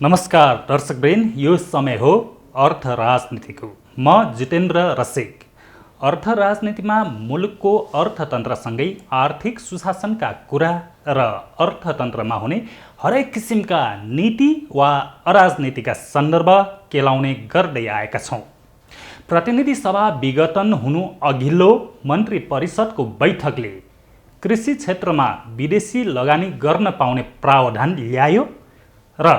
नमस्कार दर्शकवृन्द, यो समय हो अर्थ राजनीतिको। म जितेन्द्र रसिक। अर्थ राजनीतिमा मुलुकको अर्थतन्त्रसँगै आर्थिक सुशासनका कुरा र अर्थतन्त्रमा हुने हरेक किसिमका नीति वा अराजनीतिका सन्दर्भ केलाउने गर्दै आएका छौँ। प्रतिनिधि सभा विघटन हुनु अघिल्लो मन्त्री परिषदको बैठकले कृषि क्षेत्रमा विदेशी लगानी गर्न पाउने प्रावधान ल्यायो र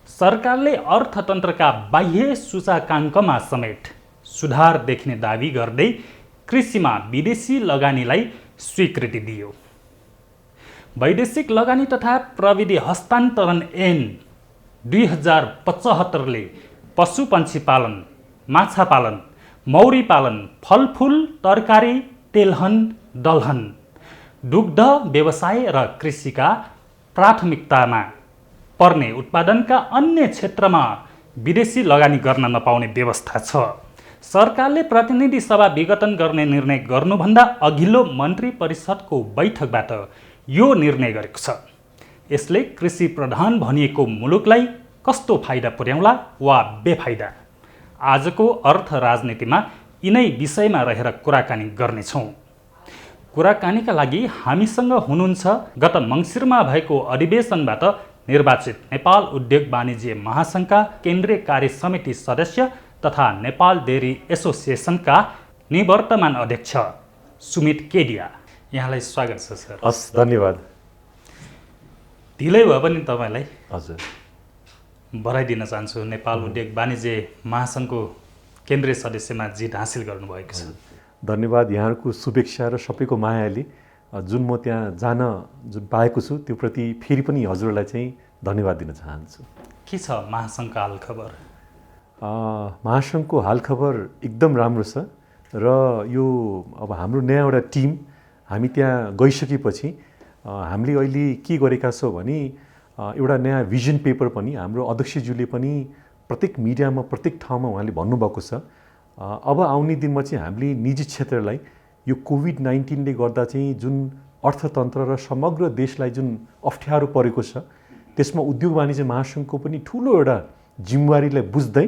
सरकारले अर्थतन्त्रका बाह्य सूचकाङ्कमा समेत सुधार देख्ने दावी गर्दै कृषिमा विदेशी लगानीलाई स्वीकृति दियो। वैदेशिक लगानी तथा प्रविधि हस्तान्तरण ऐन 2075ले पशुपन्छी पालन, माछा पालन, मौरी पालन, फलफुल, तरकारी, तेलहन, दलहन, दुग्ध व्यवसाय र कृषिका प्राथमिकतामा पर्ने उत्पादनका अन्य क्षेत्रमा विदेशी लगानी गर्न नपाउने व्यवस्था छ। सरकारले प्रतिनिधि सभा विघटन गर्ने निर्णय गर्नुभन्दा अघिल्लो मन्त्री परिषदको बैठकबाट यो निर्णय गरेको छ। यसले कृषि प्रधान भनिएको मुलुकलाई कस्तो फाइदा पुर्याउला वा बेफाइदा? आजको अर्थ राजनीतिमा यिनै विषयमा रहेर कुराकानी गर्नेछौँ। कुराकानीका लागि हामीसँग हुनुहुन्छ गत मङ्सिरमा भएको अधिवेशनबाट निर्वाचित नेपाल उद्योग वाणिज्य महासङ्घका केन्द्रीय कार्य समिति सदस्य तथा नेपाल डेरी एसोसिएसनका निवर्तमान अध्यक्ष सुमित केडिया। यहाँलाई स्वागत छ सर। हस्, धन्यवाद। ढिलै भयो पनि तपाईँलाई हजुर बधाई दिन चाहन्छु। नेपाल उद्योग वाणिज्य महासङ्घको केन्द्रीय सदस्यमा जित हासिल गर्नुभएको छ। धन्यवाद। यहाँहरूको शुभेच्छा र सबैको मायाले जुन म त्यहाँ जान जुन पाएको छु त्यो प्रति फेरि पनि हजुरलाई चाहिँ धन्यवाद दिन चाहन्छु। के छ महासङ्घको हालखबर? महासङ्घको हालखबर एकदम राम्रो छ र यो अब हाम्रो नयाँ एउटा टिम हामी त्यहाँ गइसकेपछि हामीले अहिले के गरेका छौँ भने एउटा नयाँ भिजन पेपर पनि हाम्रो अध्यक्षज्यूले पनि प्रत्येक मिडियामा प्रत्येक ठाउँमा उहाँले भन्नुभएको छ। अब आउने दिनमा चाहिँ हामीले निजी क्षेत्रलाई यो कोभिड-19ले गर्दा चाहिँ जुन अर्थतन्त्र र समग्र देशलाई जुन अप्ठ्यारो परेको छ त्यसमा उद्योग वाणिज्य महासङ्घको पनि ठुलो एउटा जिम्मेवारीलाई बुझ्दै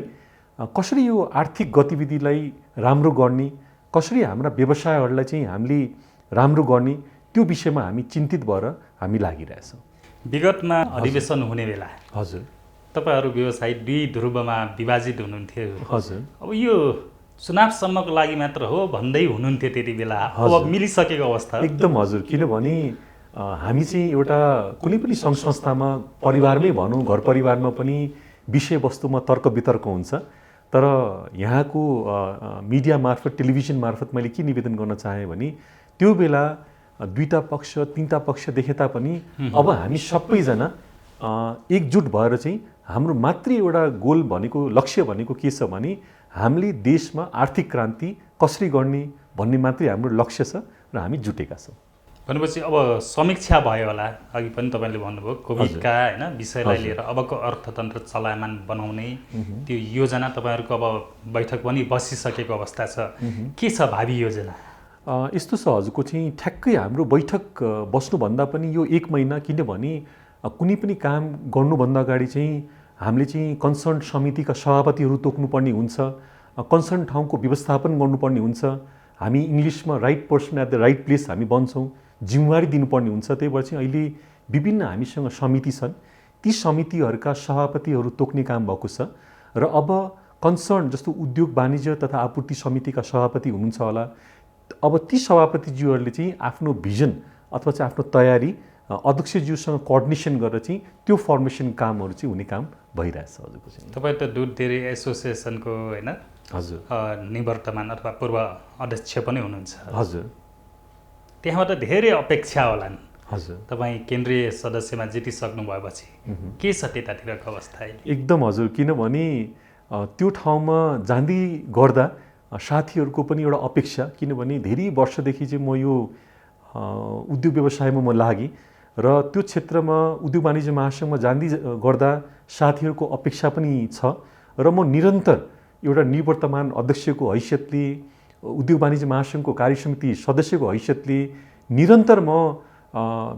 कसरी यो आर्थिक गतिविधिलाई राम्रो गर्ने, कसरी हाम्रा व्यवसायहरूलाई चाहिँ हामीले राम्रो गर्ने, त्यो विषयमा हामी चिन्तित भएर हामी लागिरहेछौँ। विगतमा अधिवेशन हुने बेला हजुर तपाईँहरू व्यवसायी दुई ध्रुवमा विभाजित हुनुहुन्थ्यो। हजुर अब यो चुनावसम्मको लागि मात्र हो भन्दै हुनुहुन्थ्यो त्यति बेला। अब मिलिसकेको अवस्था एकदम हजुर। किनभने हामी चाहिँ एउटा कुनै पनि सङ्घ संस्थामा परिवारमै भनौँ, घर परिवारमा पनि विषयवस्तुमा तर्क वितर्क हुन्छ। तर यहाँको मिडिया मार्फत, टेलिभिजन मार्फत मैले के निवेदन गर्न चाहेँ भने त्यो बेला दुईटा पक्ष तीनटा पक्ष देखे तापनि अब हामी सबैजना एकजुट भएर चाहिँ हाम्रो मात्रै एउटा गोल भनेको, लक्ष्य भनेको के छ भने हामीले देशमा आर्थिक क्रान्ति कसरी गर्ने भन्ने मात्रै हाम्रो लक्ष्य छ र हामी जुटेका छौँ। भनेपछि अब समीक्षा भयो होला। अघि पनि तपाईँले भन्नुभयो कोभिडका होइन विषयलाई लिएर अबको अर्थतन्त्र चलायमान बनाउने त्यो योजना तपाईँहरूको अब बैठक पनि बसिसकेको अवस्था छ। के छ भावी योजना? यस्तो छ हजुरको चाहिँ ठ्याक्कै हाम्रो बैठक बस्नुभन्दा पनि यो 1 महिना, किनभने कुनै पनि काम गर्नुभन्दा अगाडि चाहिँ हामीले चाहिँ कन्सर्न समितिका सभापतिहरू तोक्नुपर्ने हुन्छ, कन्सर्न ठाउँको व्यवस्थापन गर्नुपर्ने हुन्छ, हामी इङ्ग्लिसमा right person at the right place हामी बन्छौँ, जिम्मेवारी दिनुपर्ने हुन्छ। त्यही भएर चाहिँ अहिले विभिन्न हामीसँग समिति छन्, ती समितिहरूका सभापतिहरू तोक्ने काम भएको छ र अब कन्सर्न जस्तो उद्योग वाणिज्य तथा आपूर्ति समितिका सभापति हुनुहुन्छ होला, अब ती सभापतिज्यूहरूले चाहिँ आफ्नो भिजन अथवा चाहिँ आफ्नो तयारी अध्यक्षज्यूसँग कोअर्डिनेसन गरेर चाहिँ त्यो फर्मेसन कामहरू चाहिँ हुने काम भइरहेछ हजुरको चाहिँ। तपाईँ त दुध डेरी एसोसिएसनको होइन हजुर निवर्तमान अथवा पूर्व अध्यक्ष पनि हुनुहुन्छ। हजुर त्यहाँबाट धेरै अपेक्षा होलान्। हजुर तपाईँ केन्द्रीय सदस्यमा जितिसक्नु भएपछि के छ त्यतातिरको अवस्था? एकदम हजुर। किनभने त्यो ठाउँमा जाँदै गर्दा साथीहरूको पनि एउटा अपेक्षा, किनभने धेरै वर्षदेखि चाहिँ म यो उद्योग व्यवसायमा म लागेँ र त्यो क्षेत्रमा उद्योग वाणिज्य महासङ्घमा जाँदै गर्दा साथीहरूको अपेक्षा पनि छ र म निरन्तर एउटा निवर्तमान अध्यक्षको हैसियतले, उद्योग वाणिज्य महासङ्घको कार्यसमिति सदस्यको हैसियतले निरन्तर म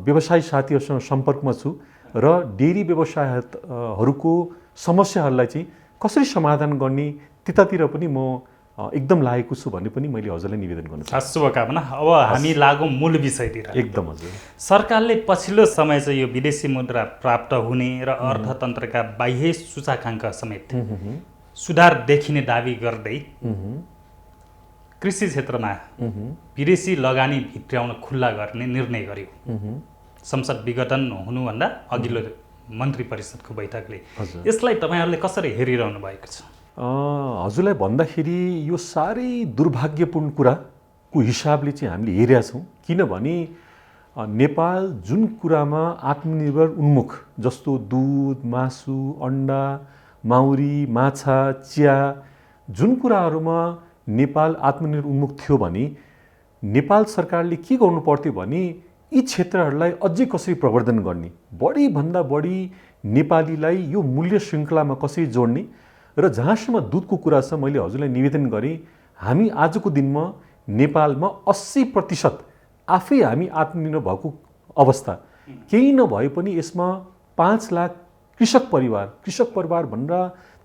व्यवसायी साथीहरूसँग सम्पर्कमा छु र डेरी व्यवसायहरूको समस्याहरूलाई चाहिँ कसरी समाधान गर्ने त्यतातिर पनि म एकदम लागेको छु भन्ने पनि मैले हजुरलाई निवेदन गर्न चाहन्छु। शुभकामना। अब हामी लागौँ मूल विषयतिर। एकदम हजुर। सरकारले पछिल्लो समय चाहिँ यो विदेशी मुद्रा प्राप्त हुने र अर्थतन्त्रका बाह्य सूचकाङ्क समेत सुधार देखिने दावी गर्दै कृषि क्षेत्रमा विदेशी लगानी भित्र्याउन खुल्ला गर्ने निर्णय गर्यो संसद विघटन हुनुभन्दा अघिल्लो मन्त्री परिषदको बैठकले। यसलाई तपाईँहरूले कसरी हेरिरहनु भएको छ? हजुरलाई भन्दाखेरि यो साह्रै दुर्भाग्यपूर्ण कुराको हिसाबले चाहिँ हामीले हेरेका छौँ। किनभने नेपाल जुन कुरामा आत्मनिर्भर उन्मुख, जस्तो दुध, मासु, अन्डा, माउरी, माछा, चिया, जुन कुराहरूमा नेपाल आत्मनिर्भर उन्मुख थियो भने नेपाल सरकारले के गर्नु पर्थ्यो भने यी क्षेत्रहरूलाई अझै कसरी प्रवर्धन गर्ने, बढीभन्दा बढी नेपालीलाई यो मूल्य श्रृङ्खलामा कसरी जोड्ने र जहाँसम्म दुधको कुरा छ, मैले हजुरलाई निवेदन गरेँ हामी आजको दिनमा नेपालमा 80% आफै हामी आत्मनिर्भर भएको अवस्था। केही नभए पनि यसमा 5 लाख कृषक परिवार भनेर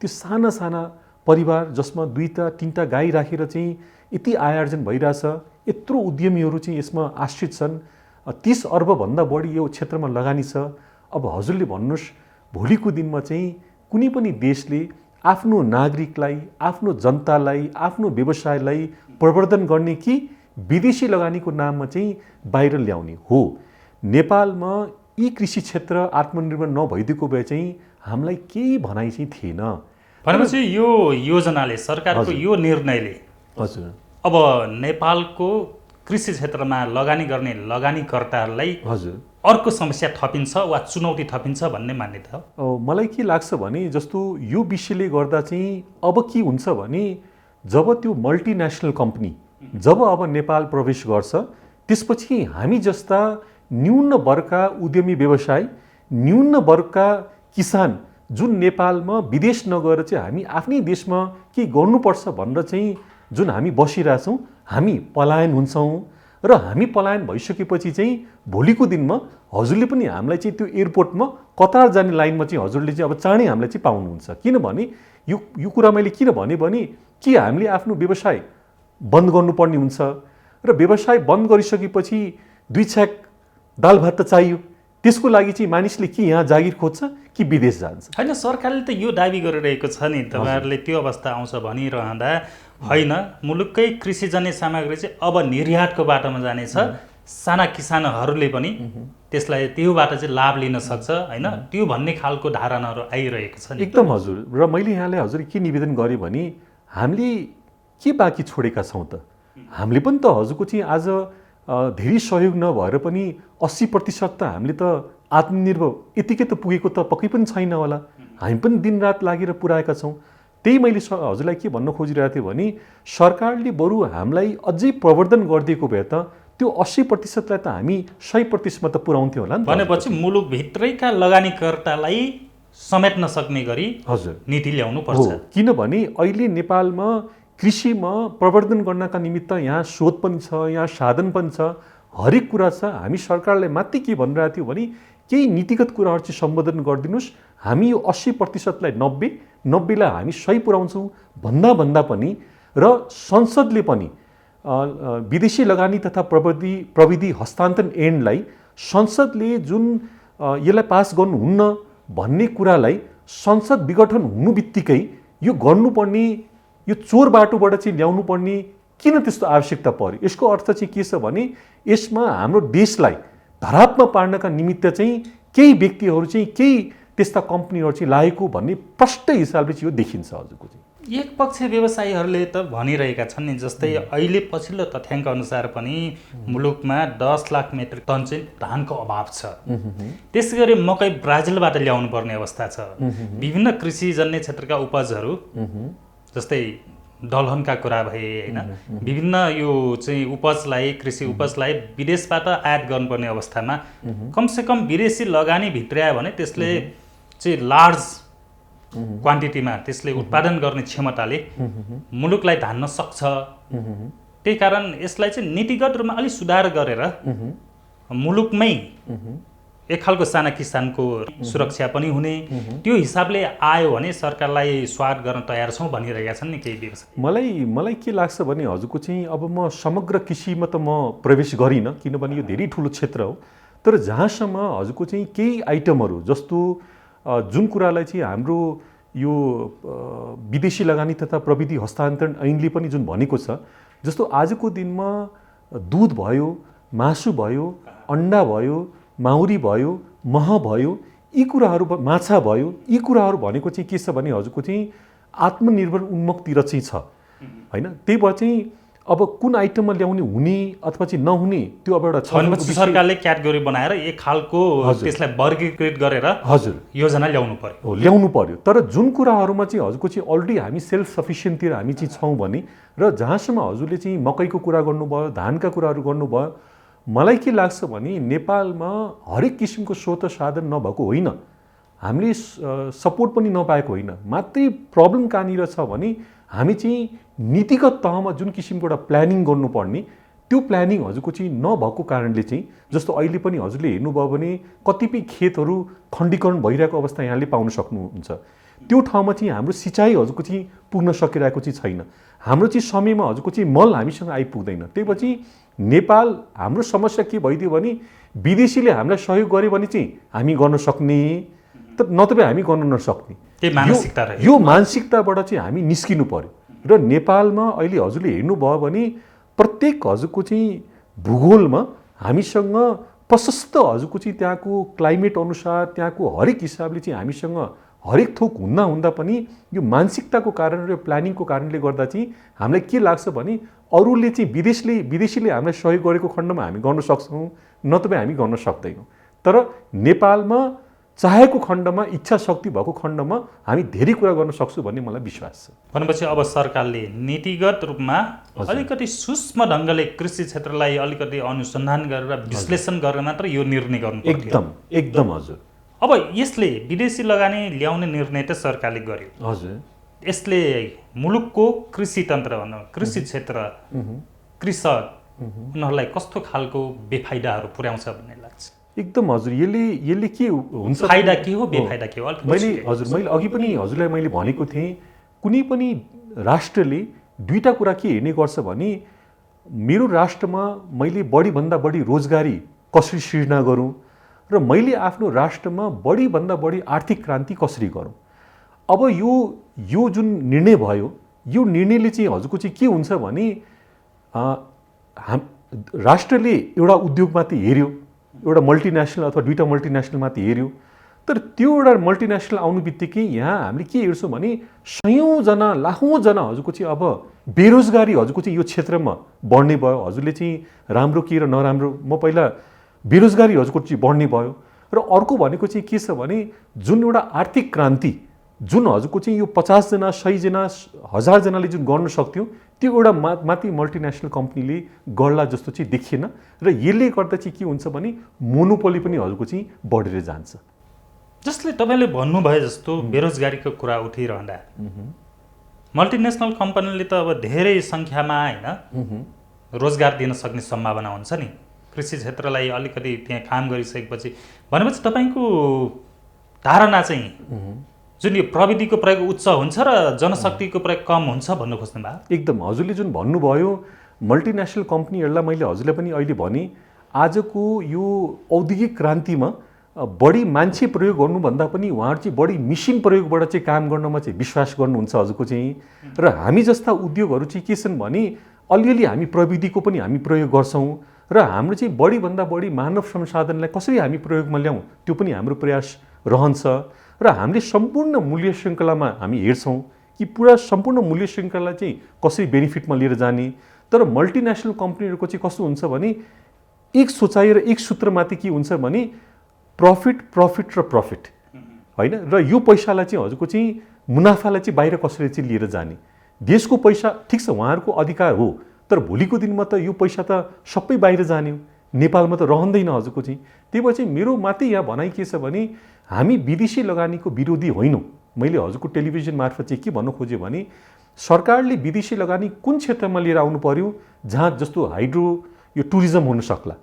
त्यो साना साना परिवार जसमा 2-3टा गाई राखेर चाहिँ यति आय आर्जन भइरहेछ, यत्रो उद्यमीहरू चाहिँ यसमा आश्रित छन्, 30 अर्बभन्दा बढी यो क्षेत्रमा लगानी छ। अब हजुरले भन्नुहोस् भोलिको दिनमा चाहिँ कुनै पनि देशले आफ्नो नागरिकलाई, आफ्नो जनतालाई, आफ्नो व्यवसायलाई प्रवर्धन गर्ने कि विदेशी लगानीको नाममा चाहिँ बाहिर ल्याउने हो। नेपालमा यी कृषि क्षेत्र आत्मनिर्भर नभइदिएको भए चाहिँ हामीलाई केही भनाइ चाहिँ थिएन। भनेपछि यो योजनाले, सरकारको यो निर्णयले हजुर अब नेपालको कृषि क्षेत्रमा लगानी गर्ने लगानीकर्ताहरूलाई हजुर अर्को समस्या थपिन्छ वा चुनौती थपिन्छ भन्ने मान्यता हो? मलाई के लाग्छ भने जस्तो यो विषयले गर्दा चाहिँ अब के हुन्छ भने जब त्यो मल्टिनेसनल कम्पनी जब अब नेपाल प्रवेश गर्छ, त्यसपछि हामी जस्ता न्यून वर्गका उद्यमी व्यवसाय, न्यून वर्गका किसान जुन नेपालमा विदेश नगएर चाहिँ हामी आफ्नै देशमा के गर्नुपर्छ भनेर चाहिँ जुन हामी बसिरहेछौँ, हामी पलायन हुन्छौँ र हामी पलायन भइसकेपछि चाहिँ भोलिको दिनमा हजुरले पनि हामीलाई चाहिँ त्यो एयरपोर्टमा कतार जाने लाइनमा चाहिँ हजुरले चाहिँ अब चाँडै हामीलाई चाहिँ पाउनुहुन्छ। किनभने यो कुरा मैले किन भने के हामीले आफ्नो व्यवसाय बन्द गर्नुपर्ने हुन्छ र व्यवसाय बन्द गरिसकेपछि 2 छ्याक दाल भात त चाहियो, त्यसको लागि चाहिँ मानिसले कि यहाँ जागिर खोज्छ कि विदेश जान्छ? होइन, सरकारले त यो दाबी गरिरहेको छ नि, तपाईँहरूले त्यो अवस्था आउँछ भनिरहँदा होइन, मुलुककै कृषिजन्य सामग्री चाहिँ अब निर्यातको बाटोमा जानेछ, साना किसानहरूले पनि त्यसलाई त्योबाट चाहिँ लाभ लिन सक्छ होइन, त्यो भन्ने खालको धारणाहरू आइरहेको छ नि। एकदम हजुर। र मैले यहाँलाई हजुर के निवेदन गरेँ भने हामीले के बाँकी छोडेका छौँ त? हामीले पनि त हजुरको चाहिँ आज धेरै सहयोग नभएर पनि 80% त हामीले त आत्मनिर्भर यतिकै त पुगेको त पक्कै पनि छैन होला। हामी पनि दिनरात लागेर पुऱ्याएका छौँ। त्यही मैले हजुरलाई के भन्न खोजिरहेको थिएँ भने सरकारले बरु हामीलाई अझै प्रवर्धन गरिदिएको भए त त्यो 80%लाई त हामी 100%मा त पुर्याउँथ्यौँ होला नि। भनेपछि मुलुकभित्रैका लगानीकर्तालाई समेट्न सक्ने गरी हजुर नीति ल्याउनु पर्छ। किनभने अहिले नेपालमा कृषिमा प्रवर्धन गर्नका निमित्त यहाँ स्रोत पनि छ, यहाँ साधन पनि छ, हरेक कुरा छ। हामी सरकारलाई मात्रै के भनिरहेको थियौँ भने केही नीतिगत कुराहरू चाहिँ सम्बोधन गरिदिनुहोस्, हामी यो 80%लाई 90लाई हामी 100 पुर्याउँछौँ भन्दा पनि र संसदले पनि विदेशी लगानी तथा प्रविधि हस्तान्तरण ऐनलाई संसदले जुन यसलाई पास गर्नुहुन्न भन्ने कुरालाई संसद विघटन हुनु बित्तिकै यो गर्नुपर्ने, यो चोर बाटोबाट चाहिँ ल्याउनु पर्ने किन त्यस्तो आवश्यकता पर्यो? यसको अर्थ चाहिँ के छ भने यसमा हाम्रो देशलाई धरापमा पार्नका निमित्त चाहिँ केही व्यक्तिहरू चाहिँ केही त्यस्ता कम्पनीहरू चाहिँ लागेको भन्ने प्रष्ट हिसाबले चाहिँ यो देखिन्छ हजुरको चाहिँ। एक पक्ष व्यवसायीहरूले त भनिरहेका छन् नि, जस्तै अहिले पछिल्लो तथ्याङ्क अनुसार पनि मुलुकमा 10 लाख मेट्रिक टन चाहिँ धानको अभाव छ। त्यसै गरी मकै ब्राजिलबाट ल्याउनु पर्ने अवस्था छ। विभिन्न कृषिजन्य क्षेत्रका उपजहरू जस्तै दलहनका कुरा भए होइन, विभिन्न यो चाहिँ उपजलाई, कृषि उपजलाई विदेशबाट आयात गर्नुपर्ने अवस्थामा कमसेकम विदेशी लगानी भित्र्यायो भने त्यसले चाहिँ लार्ज क्वान्टिटीमा त्यसले उत्पादन गर्ने क्षमताले मुलुकलाई धान्न सक्छ। त्यही कारण यसलाई चाहिँ नीतिगत रूपमा अलिक सुधार गरेर मुलुकमै एक खालको साना किसानको सुरक्षा पनि हुने, त्यो हिसाबले आयो भने सरकारलाई स्वागत गर्न तयार छौँ भनिरहेका छन् नि केही व्यवसायी। मलाई के लाग्छ भने हजुरको चाहिँ अब म समग्र कृषिमा त म प्रवेश गरिनँ, किनभने यो धेरै ठुलो क्षेत्र हो। तर जहाँसम्म हजुरको चाहिँ केही आइटमहरू जस्तो जुन कुरालाई चाहिँ हाम्रो यो विदेशी लगानी तथा प्रविधि हस्तान्तरण ऐनले पनि जुन भनेको छ, जस्तो आजको दिनमा दुध भयो, मासु भयो, अन्डा भयो, माउरी भयो, मह भयो, यी कुराहरू, माछा भयो, यी कुराहरू भनेको चाहिँ के छ भने हजुरको चाहिँ आत्मनिर्भर उन्मुखतिर चाहिँ छ हैन। त्यही भएर चाहिँ अब कुन आइटममा ल्याउने हुने अथवा चाहिँ नहुने त्यो अब एउटा सरकारले क्याटेगोरी बनाएर एक खालको त्यसलाई वर्गीकृत गरेर हजुर योजना ल्याउनु पर्यो। तर जुन कुराहरूमा चाहिँ हजुरको चाहिँ अलरेडी हामी सेल्फ सफिसियन्टतिर हामी चाहिँ छौँ भने, र जहाँसम्म हजुरले चाहिँ मकैको कुरा गर्नुभयो, धानका कुराहरू गर्नुभयो, मलाई के लाग्छ भने नेपालमा हरेक किसिमको स्रोत साधन नभएको होइन, हामीले सपोर्ट पनि नपाएको होइन, मात्रै प्रब्लम कहाँनिर छ भने हामी चाहिँ नीतिगत तहमा जुन किसिमको एउटा प्लानिङ गर्नुपर्ने त्यो प्लानिङ हजुरको चाहिँ नभएको कारणले चाहिँ, जस्तो अहिले पनि हजुरले हेर्नुभयो भने कतिपय खेतहरू खण्डीकरण भइरहेको अवस्था यहाँले पाउन सक्नुहुन्छ। त्यो ठाउँमा चाहिँ हाम्रो सिँचाइ हजुरको चाहिँ पुग्न सकिरहेको चाहिँ छैन, हाम्रो चाहिँ समयमा हजुरको चाहिँ मल हामीसँग आइपुग्दैन। त्यही पछि नेपाल, हाम्रो समस्या के भइदियो भने विदेशीले हामीलाई सहयोग गर्यो भने चाहिँ हामी गर्न सक्ने, तर नत्र हामी गर्न नसक्ने, यो मानसिकताबाट चाहिँ हामी निस्किनु पर्यो। र नेपालमा अहिले हजुरले हेर्नुभयो भने प्रत्येक हजुरको चाहिँ भूगोलमा हामीसँग प्रशस्त हजुरको चाहिँ त्यहाँको क्लाइमेट अनुसार त्यहाँको हरेक हिसाबले चाहिँ हामीसँग हरेक थोक हुँदा पनि यो मानसिकताको कारण र प्लानिङको कारणले गर्दा चाहिँ हामीलाई के लाग्छ भने अरूले चाहिँ विदेशीले हामीलाई सहयोग गरेको खण्डमा हामी गर्न सक्छौँ, नत्र हामी गर्न सक्दैनौँ। तर नेपालमा चाहेको खण्डमा, इच्छा शक्ति भएको खण्डमा हामी धेरै कुरा गर्न सक्छौँ भन्ने मलाई विश्वास छ। भनेपछि अब सरकारले नीतिगत रूपमा अलिकति सूक्ष्म ढङ्गले कृषि क्षेत्रलाई अलिकति अनुसन्धान गरेर विश्लेषण गरेर मात्र यो निर्णय गर्नु एकदम हजुर। अब यसले विदेशी लगानी ल्याउने निर्णय त सरकारले गर्यो हजुर, यसले मुलुकको कृषि तन्त्र भनौँ, कृषि क्षेत्र, कृषक उनीहरूलाई कस्तो खालको बेफाइदाहरू पुर्याउँछ भन्ने लाग्छ? एकदम हजुर, यसले के हुन्छ, फाइदा के हो बेफाइदा के हो? मैले अघि पनि हजुरलाई मैले भनेको थिएँ, कुनै पनि राष्ट्रले दुईटा कुरा के हेर्ने गर्छ भने मेरो राष्ट्रमा मैले बढीभन्दा बढी रोजगारी कसरी सृजना गरौँ र मैले आफ्नो राष्ट्रमा बढीभन्दा बढी आर्थिक क्रान्ति कसरी गरौँ। अब यो जुन निर्णय भयो, यो निर्णयले चाहिँ हजुरको चाहिँ के हुन्छ भने राष्ट्रले एउटा उद्योगमाथि हेऱ्यो, एउटा मल्टिनेसनल अथवा दुईटा मल्टिनेसनलमाथि हेऱ्यो, तर त्यो एउटा मल्टिनेसनल आउनु बित्तिकै यहाँ हामीले के हेर्छौँ भने सयौँजना लाखौँजना हजुरको चाहिँ अब बेरोजगारी हजुरको चाहिँ यो क्षेत्रमा बढ्ने भयो। हजुरले चाहिँ राम्रो के र नराम्रो, म पहिला बेरोजगारी हजुरको चाहिँ बढ्ने भयो। र अर्को भनेको चाहिँ के छ भने जुन एउटा आर्थिक क्रान्ति जुन हजुरको चाहिँ यो 50 जना 100 जना 1000 जनाले जुन गर्न सक्थ्यो त्यो एउटा माथि मल्टिनेसनल कम्पनीले गर्ला जस्तो चाहिँ देखिएन। र यसले गर्दा चाहिँ के हुन्छ भने मोनोपोली पनि हजुरको चाहिँ बढेर जान्छ। जसले तपाईँले भन्नुभयो जस्तो बेरोजगारीको कुरा उठिरहँदा मल्टिनेसनल कम्पनीले त अब धेरै सङ्ख्यामा होइन रोजगार दिन सक्ने सम्भावना हुन्छ नि। कृषि क्षेत्रलाई अलिकति त्यहाँ काम गरिसकेपछि भनेपछि तपाईँको धारणा चाहिँ जुन यो प्रविधिको प्रयोग उच्च हुन्छ र जनशक्तिको प्रयोग कम हुन्छ भन्नु खोज्नु भयो? एकदम हजुरले जुन भन्नुभयो मल्टिनेसनल कम्पनीहरूलाई मैले हजुरलाई पनि अहिले भने आजको यो औद्योगिक क्रान्तिमा बढी मान्छे प्रयोग गर्नुभन्दा पनि उहाँहरू चाहिँ बढी मिसिन प्रयोगबाट चाहिँ काम गर्नमा चाहिँ विश्वास गर्नुहुन्छ हजुरको चाहिँ। र हामी जस्ता उद्योगहरू चाहिँ के छन् भने अलिअलि हामी प्रविधिको पनि हामी प्रयोग गर्छौँ र हाम्रो चाहिँ बढीभन्दा बढी मानव संसाधनलाई कसरी हामी प्रयोगमा ल्याउँ त्यो पनि हाम्रो प्रयास रहन्छ। र हामीले सम्पूर्ण मूल्य श्रृङ्खलामा हामी हेर्छौँ कि पुरा सम्पूर्ण मूल्य श्रृङ्खला चाहिँ कसरी बेनिफिटमा लिएर जाने। तर मल्टिनेसनल कम्पनीहरूको चाहिँ कस्तो हुन्छ भने एक सोचाइ र एक सूत्रमाथि के हुन्छ भने प्रफिट र प्रफिट होइन। र यो पैसालाई चाहिँ हजुरको चाहिँ मुनाफालाई चाहिँ बाहिर कसरी चाहिँ लिएर जाने। देशको पैसा ठिक छ उहाँहरूको अधिकार हो, तर भोलिको दिनमा त यो पैसा त सबै बाहिर जाने हो, नेपालमा त रहँदैन हजुरको चाहिँ। त्यही भएर चाहिँ मेरो मात्रै यहाँ भनाइ के छ भने हामी विदेशी लगानीको विरोधी होइनौँ। मैले हजुरको टेलिभिजन मार्फत चाहिँ के भन्नु खोजेँ भने सरकारले विदेशी लगानी कुन क्षेत्रमा लिएर आउनु पर्यो जहाँ जस्तो हाइड्रो यो टुरिज्म हुन सक्ला,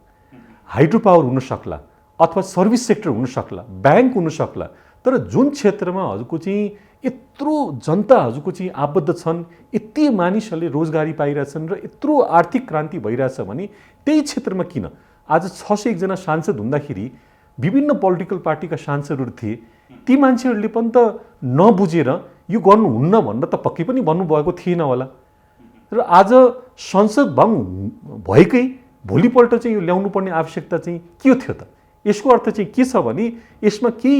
हाइड्रो पावर हुन सक्ला, अथवा सर्भिस सेक्टर हुन सक्ला, ब्याङ्क हुन सक्ला, तर जुन क्षेत्रमा हजुरको चाहिँ यत्रो जनता हजुरको चाहिँ आबद्ध छन्, यति मानिसहरूले रोजगारी पाइरहेछन् र यत्रो आर्थिक क्रान्ति भइरहेछ भने त्यही क्षेत्रमा किन आज 601 जना सांसद हुँदाखेरि विभिन्न पोलिटिकल पार्टीका सांसदहरू थिए, ती मान्छेहरूले पनि त नबुझेर यो गर्नुहुन्न भनेर त पक्कै पनि भन्नुभएको थिएन होला। र आज संसद भङ्ग भएकै भोलिपल्ट चाहिँ यो ल्याउनु पर्ने आवश्यकता चाहिँ के थियो त? यसको अर्थ चाहिँ के छ भने यसमा केही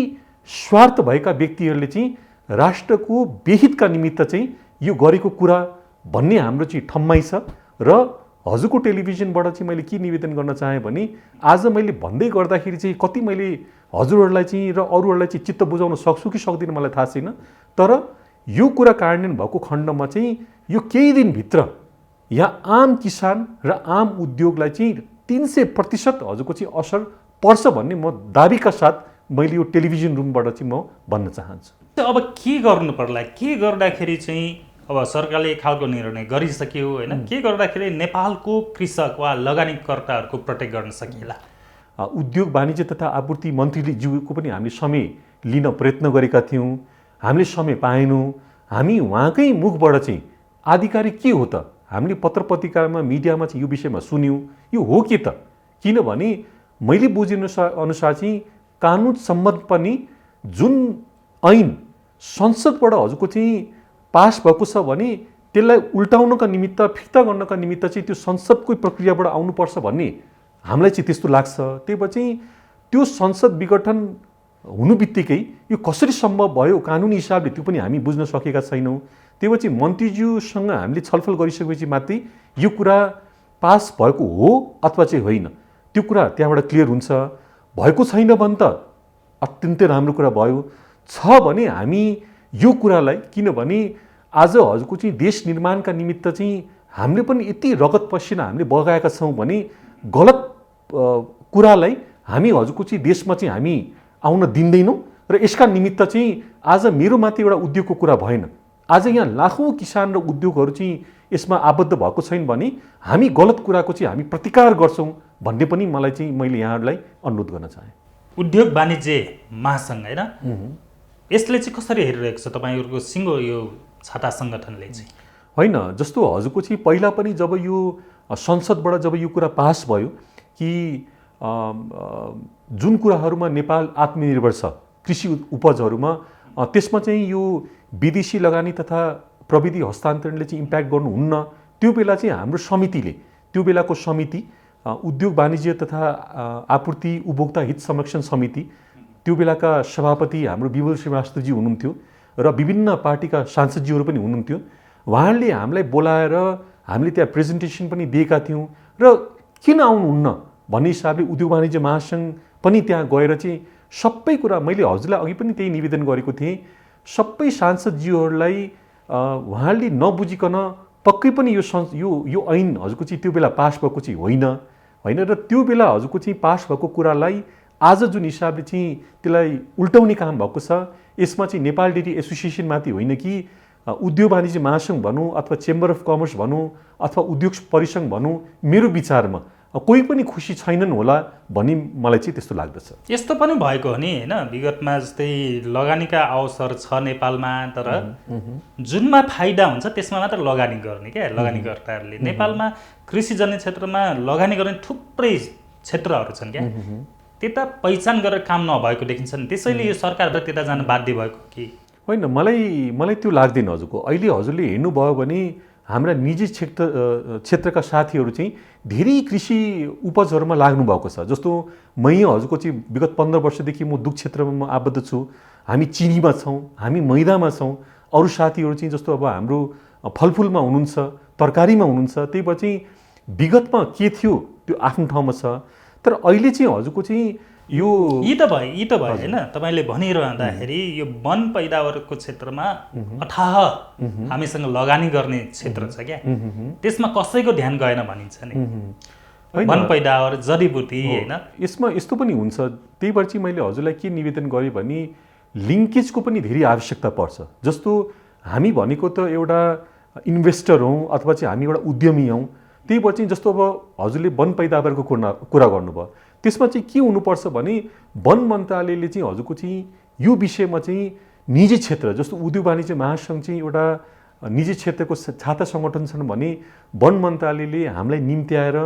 स्वार्थ भएका व्यक्तिहरूले चाहिँ राष्ट्रको बेहितका निमित्त चाहिँ यो गरेको कुरा भन्ने हाम्रो चाहिँ ठम्माइ छ। र हजुरको टेलिभिजनबाट चाहिँ मैले के निवेदन गर्न चाहेँ भने आज मैले भन्दै गर्दाखेरि चाहिँ कति मैले हजुरहरूलाई चाहिँ र अरूहरूलाई चाहिँ चित्त बुझाउन सक्छु कि सक्दिनँ मलाई थाहा छैन, तर यो कुरा कार्यान्वयन भएको खण्डमा चाहिँ यो केही दिनभित्र यहाँ आम किसान र आम उद्योगलाई चाहिँ 300% हजुरको चाहिँ असर पर्छ भन्ने म दाबीका साथ मैले यो टेलिभिजन रुमबाट चाहिँ म भन्न चाहन्छु। अब के गर्नु पर्ला, के गर्दाखेरि चाहिँ अब सरकारले खालको निर्णय गरिसक्यो होइन, के गर्दाखेरि नेपालको कृषक वा लगानीकर्ताहरूको प्रोटेक्ट गर्न सकिएला? उद्योग वाणिज्य तथा आपूर्ति मन्त्रीज्यूको पनि हामीले समय लिन प्रयत्न गरेका थियौँ, हामीले समय पाएनौँ। हामी उहाँकै मुखबाट चाहिँ आधिकारिक के हो त हामीले पत्र पत्रिकामा मिडियामा चाहिँ यो विषयमा सुन्यौँ, यो हो के त? किनभने मैले बुझे अनुसार चाहिँ कानुन सम्मत पनि जुन ऐन संसदबाट हजुरको चाहिँ पास भएको छ भने त्यसलाई उल्टाउनका निमित्त फिर्ता गर्नका निमित्त चाहिँ त्यो संसदकै प्रक्रियाबाट आउनुपर्छ भन्ने हामीलाई चाहिँ त्यस्तो लाग्छ। त्यही भएर चाहिँ त्यो संसद विघटन हुनु बित्तिकै यो कसरी सम्भव भयो कानुनी हिसाबले त्यो पनि हामी बुझ्न सकेका छैनौँ। त्यही भएर चाहिँ मन्त्रीज्यूसँग हामीले छलफल गरिसकेपछि मात्रै यो कुरा पास भएको हो अथवा चाहिँ होइन त्यो कुरा त्यहाँबाट क्लियर हुन्छ। भएको छैन भने त अत्यन्तै राम्रो कुरा भयो, छ भने हामी यो कुरालाई, किनभने आज हजुरको चाहिँ देश निर्माणका निमित्त चाहिँ हामीले पनि यति रगत पसिना हामीले बगाएका छौँ भने गलत कुरालाई हामी हजुरको चाहिँ देशमा चाहिँ हामी आउन दिँदैनौँ। र यसका निमित्त चाहिँ आज मेरो माथि एउटा उद्योगको कुरा भएन, आज यहाँ लाखौँ किसान र उद्योगहरू चाहिँ यसमा आबद्ध भएको छैन भने हामी गलत कुराको चाहिँ हामी प्रतिकार गर्छौँ भन्ने पनि मलाई चाहिँ मैले यहाँहरूलाई अनुरोध गर्न चाहेँ। उद्योग वाणिज्य महासङ्घ होइन, यसले चाहिँ कसरी हेरिरहेको छ तपाईँहरूको सिङ्गो यो छाता सङ्गठनले चाहिँ? होइन, जस्तो हजुरको चाहिँ पहिला पनि जब यो संसदबाट जब यो कुरा पास भयो कि जुन कुराहरूमा नेपाल आत्मनिर्भर छ कृषि उपजहरूमा, त्यसमा चाहिँ यो विदेशी लगानी तथा प्रविधि हस्तान्तरणले चाहिँ इम्प्याक्ट गर्नुहुन्न, त्यो बेला चाहिँ हाम्रो समितिले, त्यो बेलाको समिति उद्योग वाणिज्य तथा आपूर्ति उपभोक्ता हित संरक्षण समिति, त्यो बेलाका सभापति हाम्रो विमल श्रीवास्तवजी हुनुहुन्थ्यो र विभिन्न पार्टीका सांसदजीहरू पनि हुनुहुन्थ्यो। उहाँहरूले हामीलाई बोलाएर हामीले त्यहाँ प्रेजेन्टेसन पनि दिएका थियौँ र किन आउनुहुन्न भन्ने हिसाबले उद्योग वाणिज्य महासङ्घ पनि त्यहाँ गएर चाहिँ सबै कुरा मैले हजुरलाई अघि पनि त्यही निवेदन गरेको थिएँ, सबै सांसदजीहरूलाई उहाँहरूले नबुझिकन पक्कै पनि यो ऐन हजुरको चाहिँ त्यो बेला पास भएको चाहिँ होइन र त्यो बेला हजुरको चाहिँ पास भएको कुरालाई आज जुन हिसाबले चाहिँ त्यसलाई उल्टाउने काम भएको छ, यसमा चाहिँ नेपाल डेरी एसोसिएसनमाथि होइन कि उद्योग वाणिज्य महासङ्घ भनौँ अथवा चेम्बर अफ कमर्स भनौँ अथवा उद्योग परिसङ्घ भनौँ, मेरो विचारमा कोही पनि खुसी छैनन् होला भन्ने मलाई चाहिँ त्यस्तो लाग्दछ। यस्तो पनि भएको हो नि होइन, विगतमा जस्तै लगानीका अवसर छ नेपालमा, तर जुनमा फाइदा हुन्छ त्यसमा मात्र लगानी गर्ने क्या लगानीकर्ताहरूले। नेपालमा कृषिजन्य क्षेत्रमा लगानी गर्ने थुप्रै क्षेत्रहरू छन् क्या, त्यता पहिचान गरेर काम नभएको देखिन्छ नि, त्यसैले यो सरकारबाट त्यता जान बाध्य भएको कि होइन? मलाई त्यो लाग्दैन हजुरको। अहिले हजुरले हेर्नुभयो भने हाम्रा निजी क्षेत्रका साथीहरू चाहिँ धेरै कृषि उपजहरूमा लाग्नु भएको छ। जस्तो मै हजुरको चाहिँ विगत 15 वर्षदेखि म दुध क्षेत्रमा म आबद्ध छु, हामी चिनीमा छौँ, हामी मैदामा छौँ, अरू साथीहरू चाहिँ जस्तो अब हाम्रो फलफुलमा हुनुहुन्छ, तरकारीमा हुनुहुन्छ। त्यही भएर चाहिँ विगतमा के थियो त्यो आफ्नो ठाउँमा छ, तर अहिले चाहिँ हजुरको चाहिँ यो यी त भयो होइन, तपाईँले भनिरहँदाखेरि यो वन पैदावारको क्षेत्रमा अथाह हामीसँग लगानी गर्ने क्षेत्र छ क्या, त्यसमा कसैको ध्यान गएन भनिन्छ नि। वन पैदावार जडीबुटी होइन, यसमा यस्तो पनि हुन्छ। त्यही भएर चाहिँ मैले हजुरलाई के निवेदन गरेँ भने लिङ्केजको पनि धेरै आवश्यकता पर्छ। जस्तो हामी भनेको त एउटा इन्भेस्टर हौँ अथवा चाहिँ हामी एउटा उद्यमी हौँ। त्यही भएर चाहिँ जस्तो अब हजुरले वन पैदावारको कुरा गर्नुभयो, त्यसमा चाहिँ के हुनुपर्छ भने वन मन्त्रालयले चाहिँ हजुरको चाहिँ यो विषयमा चाहिँ निजी क्षेत्र जस्तो उद्योग वाणिज्य महासङ्घ चाहिँ एउटा निजी क्षेत्रको छाता सङ्गठन छन् भने वन मन्त्रालयले हामीलाई निम्त्याएर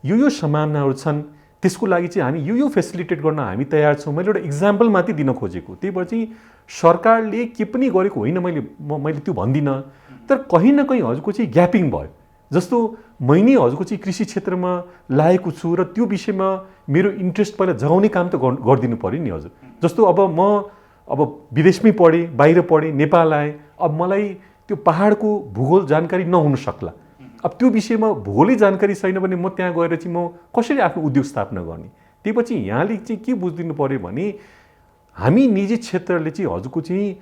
यो सम्भावनाहरू छन्, त्यसको लागि चाहिँ हामी यो फेसिलिटेट गर्न हामी तयार छौँ। मैले एउटा इक्जाम्पल मात्रै दिन खोजेको, त्यही भएर चाहिँ सरकारले के पनि गरेको होइन मैले त्यो भन्दिनँ, तर कहीँ न कहीँ हजुरको चाहिँ ग्यापिङ भयो। जस्तो मैले हजुरको चाहिँ कृषि क्षेत्रमा लागेको छु र त्यो विषयमा मेरो इन्ट्रेस्ट पहिला जगाउने काम त गरिदिनु पऱ्यो नि हजुर। जस्तो अब विदेशमै पढेँ, बाहिर पढेँ, नेपाल आएँ, अब मलाई त्यो पहाडको भूगोल जानकारी नहुन सक्ला। अब त्यो विषयमा भूगोलै जानकारी छैन भने म त्यहाँ गएर चाहिँ म कसरी आफ्नो उद्योग स्थापना गर्ने? त्यसपछि यहाँले चाहिँ के बुझिदिनु पऱ्यो भने हामी निजी क्षेत्रले चाहिँ हजुरको चाहिँ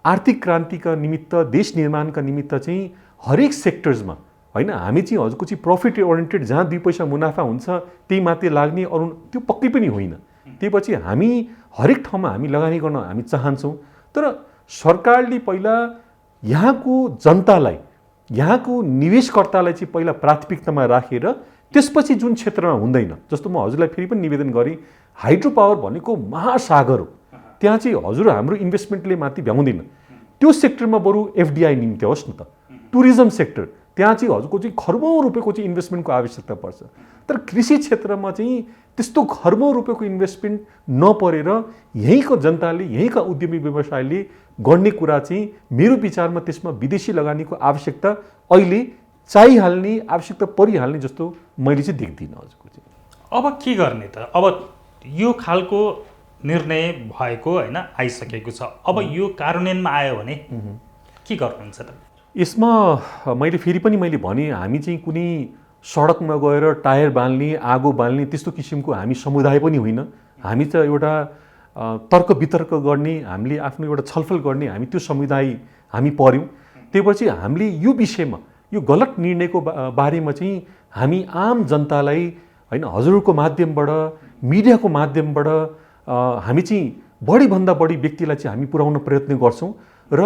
आर्थिक क्रान्तिका निमित्त, देश निर्माणका निमित्त चाहिँ हरेक सेक्टर्समा होइन, हामी चाहिँ हजुरको चाहिँ प्रफिट ओरिएन्टेड जहाँ 2 पैसा मुनाफा हुन्छ त्यही मात्रै लाग्ने, अरू त्यो पक्कै पनि होइन। त्यसपछि हामी हरेक ठाउँमा हामी लगानी गर्न हामी चाहन्छौँ, तर सरकारले पहिला यहाँको जनतालाई, यहाँको निवेशकर्तालाई चाहिँ पहिला प्राथमिकतामा राखेर त्यसपछि जुन क्षेत्रमा हुँदैन, जस्तो म हजुरलाई फेरि पनि निवेदन गरेँ, हाइड्रो पावर भनेको महासागर हो, त्यहाँ चाहिँ हजुर हाम्रो इन्भेस्टमेन्टले माथि भ्याउँदैन। त्यो सेक्टरमा बरु एफडिआई निम्त्याओस् न त। टुरिज्म सेक्टर, त्यहाँ चाहिँ हजुरको चाहिँ खर्बौँ रुपियाँको चाहिँ इन्भेस्टमेन्टको आवश्यकता पर्छ, तर कृषि क्षेत्रमा चाहिँ त्यस्तो खर्बौँ रुपियाँको इन्भेस्टमेन्ट नपरेर यहीँको जनताले, यहीँका उद्यमी व्यवसायले गर्ने कुरा चाहिँ मेरो विचारमा त्यसमा विदेशी लगानीको आवश्यकता अहिले चाहिहाल्ने, आवश्यकता परिहाल्ने जस्तो मैले चाहिँ देख्दिनँ हजुरको चाहिँ। अब के गर्ने त? अब यो खालको निर्णय भएको होइन, आइसकेको छ, अब यो कार्यान्वयनमा आयो भने के गर्नुहुन्छ त? यसमा मैले फेरि पनि भने हामी चाहिँ कुनै सडकमा गएर टायर बाल्ने, आगो बाल्ने त्यस्तो किसिमको हामी समुदाय पनि होइन। हामी त एउटा तर्क वितर्क गर्ने, हामीले आफ्नो एउटा छलफल गर्ने हामी त्यो समुदाय हामी पर्यौँ। त्यही भएर चाहिँ हामीले यो विषयमा, यो गलत निर्णयको बारेमा चाहिँ हामी आम जनतालाई होइन हजुरको माध्यमबाट, मिडियाको माध्यमबाट हामी चाहिँ बढीभन्दा बढी व्यक्तिलाई चाहिँ हामी पुर्याउन प्रयत्न गर्छौँ र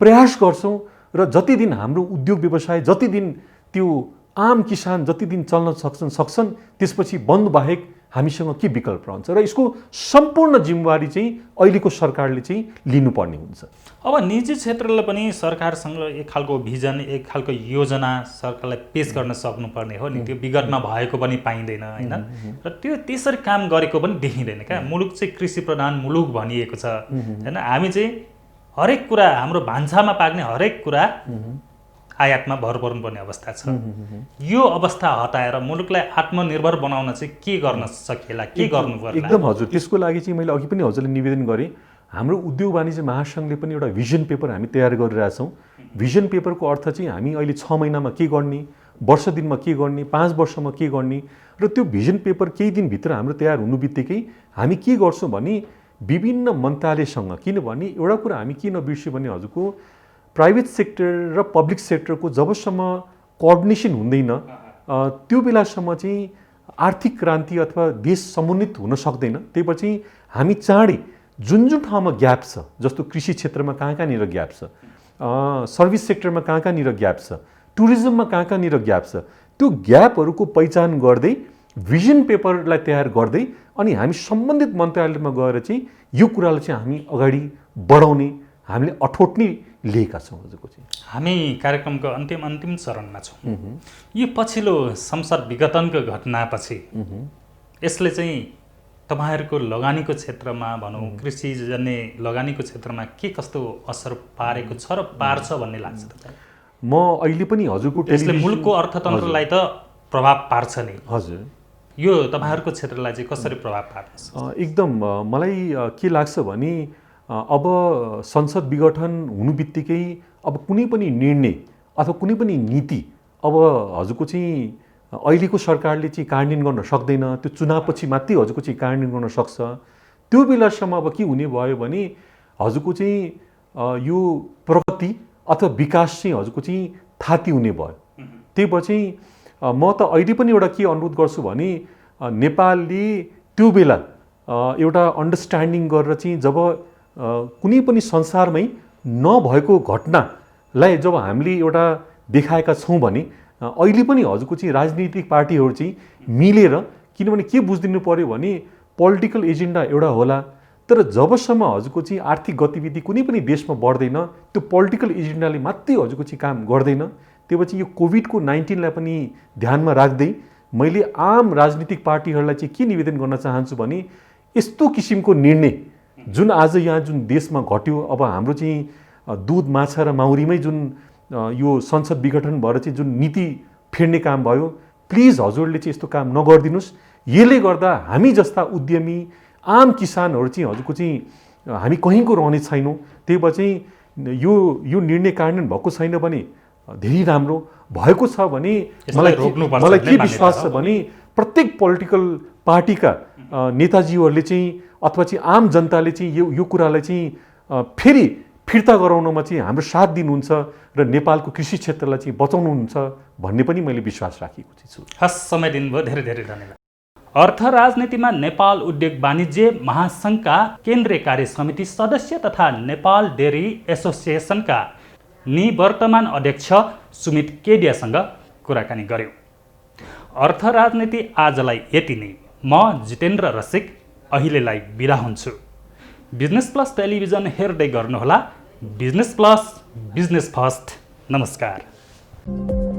प्रयास गर्छौँ, र जति दिन हाम्रो उद्योग व्यवसाय, जति दिन त्यो आम किसान जति दिन चल्न सक्छन् त्यसपछि बन्द बाहेक हामीसँग के विकल्प रहन्छ, र यसको सम्पूर्ण जिम्मेवारी चाहिँ अहिलेको सरकारले चाहिँ लिनुपर्ने हुन्छ। अब निजी क्षेत्रले पनि सरकारसँग एक खालको भिजन, एक खालको योजना सरकारलाई पेश गर्न सक्नुपर्ने हो नि। त्यो विगतमा भएको पनि पाइँदैन होइन, र त्यो त्यसरी काम गरेको पनि देखिँदैन क्या। मुलुक चाहिँ कृषि प्रधान मुलुक भनिएको छ होइन। हामी चाहिँ हरेक कुरा, हाम्रो भान्सामा पाक्ने हरेक कुरा आयातमा भर पर्नुपर्ने अवस्था छ। यो अवस्था हटाएर मुलुकलाई आत्मनिर्भर बनाउन चाहिँ के गर्न सकिएला, के गर्नु पर्ला? एकदम हजुर, त्यसको लागि चाहिँ मैले अघि पनि हजुरले निवेदन गरेँ, हाम्रो उद्योग वाणिज्य महासङ्घले पनि एउटा भिजन पेपर हामी तयार गरिरहेछौँ। भिजन पेपरको अर्थ चाहिँ हामी अहिले 6 महिनामा के गर्ने, वर्ष दिनमा के गर्ने, 5 वर्षमा के गर्ने, र त्यो भिजन पेपर केही दिनभित्र हाम्रो तयार हुनु बित्तिकै हामी के गर्छौँ भने विभिन्न मन्त्रालयसँग, किनभने एउटा कुरा हामी किन बिर्स्यौँ भने हजुरको प्राइभेट सेक्टर र पब्लिक सेक्टरको जबसम्म कोअर्डिनेसन हुँदैन त्यो बेलासम्म चाहिँ आर्थिक क्रान्ति अथवा देश समुन्नत हुन सक्दैन। त्यही भएर चाहिँ हामी चाँडै जुन ठाउँमा ग्याप छ, जस्तो कृषि क्षेत्रमा कहाँनिर ग्याप छ, सर्भिस सेक्टरमा कहाँनिर ग्याप छ, टुरिज्ममा कहाँनिर ग्याप छ, त्यो ग्यापहरूको पहिचान गर्दै भिजन पेपरलाई तयार गर्दै अनि हामी सम्बन्धित मन्त्रालयमा गएर चाहिँ यो कुरालाई चाहिँ हामी अगाडि बढाउने हामीले अठोट नै लिएका छौँ हजुरको चाहिँ। हामी कार्यक्रमको अन्तिम चरणमा छौँ। यो पछिल्लो संसद विघटनको घटनापछि यसले चाहिँ तपाईहरूको लगानीको क्षेत्रमा भनौँ, कृषिजन्य लगानीको क्षेत्रमा के कस्तो असर पारेको छ र पार्छ भन्ने लाग्छ तपाईँ? म अहिले पनि हजुरको यसले मुलुकको अर्थतन्त्रलाई त प्रभाव पार्छ नि हजुर, यो तपाईहरूको क्षेत्रलाई चाहिँ कसरी प्रभाव पार्छ? एकदम मलाई के लाग्छ भने अब संसद विघटन हुनु बित्तिकै अब कुनै पनि निर्णय अथवा कुनै पनि नीति अब हजुरको चाहिँ अहिलेको सरकारले चाहिँ कार्यान्वयन गर्न सक्दैन, त्यो चुनावपछि मात्रै हजुरको चाहिँ कार्यान्वयन गर्न सक्छ। त्यो बेलासम्म अब के हुने भयो भने हजुरको चाहिँ यो प्रगति अथवा विकास चाहिँ हजुरको चाहिँ थाती हुने भयो। त्यही भएर चाहिँ म त अहिले पनि एउटा के अनुरोध गर्छु भने नेपालले त्यो बेला एउटा अन्डरस्ट्यान्डिङ गरेर चाहिँ जब कुनै पनि संसारमै नभएको घटनालाई जब हामीले एउटा देखाएका छौँ भने अहिले पनि हजुरको चाहिँ राजनीतिक पार्टीहरू चाहिँ मिलेर किनभने के बुझिदिनु पर्यो भने पोलिटिकल एजेन्डा एउटा होला, तर जबसम्म हजुरको चाहिँ आर्थिक गतिविधि कुनै पनि देशमा बढ्दैन, त्यो पोलिटिकल एजेन्डाले मात्रै हजुरको चाहिँ काम गर्दैन। त्यो पछि यो कोभिडको 19लाई पनि ध्यानमा राख्दै मैले आम राजनीतिक पार्टीहरूलाई चाहिँ के निवेदन गर्न चाहन्छु भने यस्तो किसिमको निर्णय जुन आज यहाँ जुन देशमा घट्यो, अब हाम्रो चाहिँ दुध माछा र माउरीमै जुन यो संसद विघटन भएर चाहिँ जुन नीति फेर्ने काम भयो, प्लिज हजुरले चाहिँ यस्तो काम नगरिदिनुहोस्। यसले गर्दा हामी जस्ता उद्यमी आम किसानहरू चाहिँ हजुरको चाहिँ हामी कहीँको रहने छैनौँ। त्यही भएर चाहिँ यो निर्णय कार्यान्वयन भएको छैन भने धेरै राम्रो, भएको छ भने मलाई के विश्वास छ भने प्रत्येक पोलिटिकल पार्टीका नेताजीहरूले चाहिँ अथवा चाहिँ आम जनताले चाहिँ यो कुरालाई चाहिँ फेरि फिर्ता गराउनमा चाहिँ हाम्रो साथ दिनुहुन्छ र नेपालको कृषि क्षेत्रलाई चाहिँ बचाउनुहुन्छ भन्ने पनि मैले विश्वास राखेको छु। हस्, समय दिनुभयो, धेरै धेरै धन्यवाद। अर्थ राजनीतिमा नेपाल उद्योग वाणिज्य महासङ्घका केन्द्रीय कार्य समिति सदस्य तथा नेपाल डेयरी एसोसिएसनका निवर्तमान अध्यक्ष सुमित केडियासँग कुराकानी गर्यो। अर्थ राजनीति आजलाई यति नै। म जितेन्द्र रसिक अहिलेलाई बिदा हुन्छु। बिजनेस प्लस टेलिभिजन हेर्दै गर्नुहोला। Business plus, business first. नमस्कार।